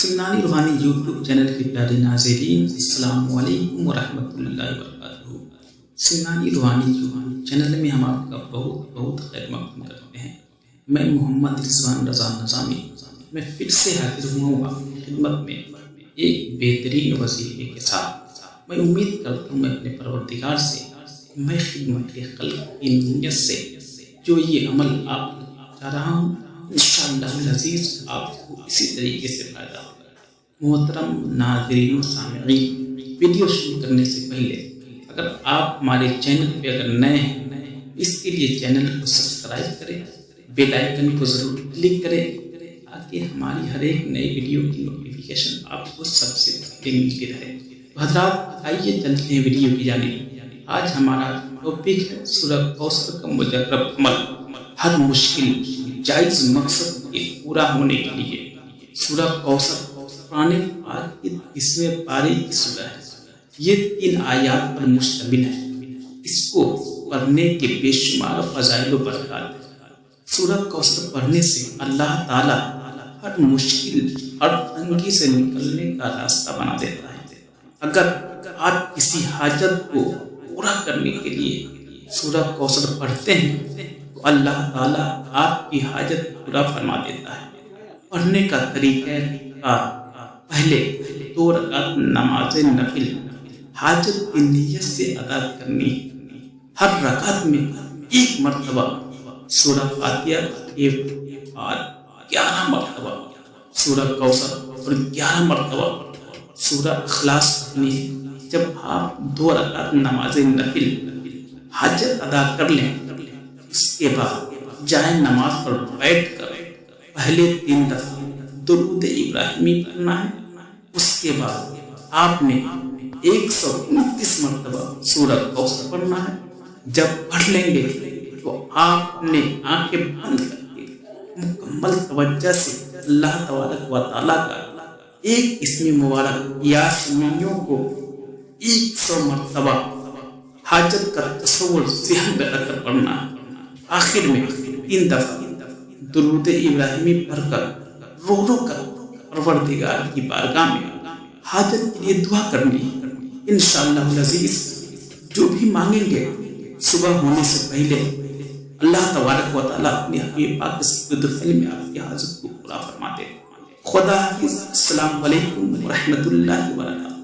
سمنانی روحانی YouTube channel کے پیارے ناظرین، السلام علیکم ورحمۃ اللہ وبرکاتہ۔ سمنانی روحانی چینل میں ہم آپ کا بہت بہت خیر مقدم کرتے ہیں۔ میں محمد رضوان رضا نظامی میں پھر سے حاضر ہوا ہوں آپ کی خدمت میں ایک بہترین وظیفے کے ساتھ۔ میں امید کرتا ہوں میں اپنے پروردگار سے میں خدمت خلق کی نیت سے جو یہ عمل آپ چاہ رہا ہوں، انشاءاللہ العزیز آپ کو اسی طریقے سے فائدہ ہوگا۔ محترم ناظرین و سامعین، ویڈیو شروع کرنے سے پہلے اگر آپ ہمارے چینل پہ اگر نئے ہیں، اس کے لیے چینل کو سبسکرائب کریں، بیل آئیکن کو ضرور کلک کریں تاکہ ہماری ہر ایک نئی ویڈیو کی نوٹیفیکیشن آپ کو سب سے پہلے ملتی رہے۔ حضرات آئیے چلتے ہیں ویڈیو کی جانب۔ آج ہمارا ٹاپک ہے سورہ کوثر کا مجرب عمل، ہر مشکل جائز مقصد کے پورا ہونے کے لیے۔ سورہ کوثر قرآن پاک کی 30ویں پارے کی سورہ ہے۔ یہ 3 آیات پر مشتمل ہے۔ اس کو پڑھنے کے بے شمار فضائل و برکات ہیں۔ سورہ کوثر پڑھنے سے اللہ تعالیٰ ہر مشکل، ہر تنگی سے نکلنے کا راستہ بنا دیتا ہے۔ اگر آپ کسی حاجت کو پورا کرنے کے لیے سورہ کوثر پڑھتے ہیں تو اللہ تعالیٰ آپ کی حاجت پورا فرما دیتا ہے۔ پڑھنے کا طریقہ پہلے 2 رکعت نماز نفل حاجت کی نیت سے ادا کرنی۔ ہر رکعت میں 1 مرتبہ سورہ فاتحہ کے بعد 11 مرتبہ سورہ کوثر اور 11 مرتبہ سورہ اخلاص پڑھنی ہے۔ جب آپ 2 رکعت نماز نفل حاجت ادا کر لیں، اس کے بعد جائے نماز پر بیٹھ کر پہلے 3 دفعہ درود ابراہیمی پڑھنا ہے۔ اس کے بعد آپ نے 129 مرتبہ سورہ کوثر پڑھنا ہے۔ جب پڑھ لیں گے تو آپ نے آنکھیں بند کر کے مکمل توجہ سے اللہ تبارک و تعالیٰ کا ایک اسم مبارک یاسمینوں کو 100 مرتبہ حاجت کا تصور ذہن میں رکھ کر پڑھنا ہے۔ آخر میں 3 دفعہ درود ابراہیمی پڑھ کر رو رو کر پروردگار کی بارگاہ میں حاجت کے لیے دعا کرنی ہے۔ انشاءاللہ العزیز جو بھی مانگیں گے صبح ہونے سے پہلے اللہ تبارک و تعالیٰ اپنے حبیب پاک کے دفعے میں آپ کی حاجت کو پورا فرما دے۔ خدا حافظ۔ السلام علیکم ورحمۃ اللہ وبرکاتہ۔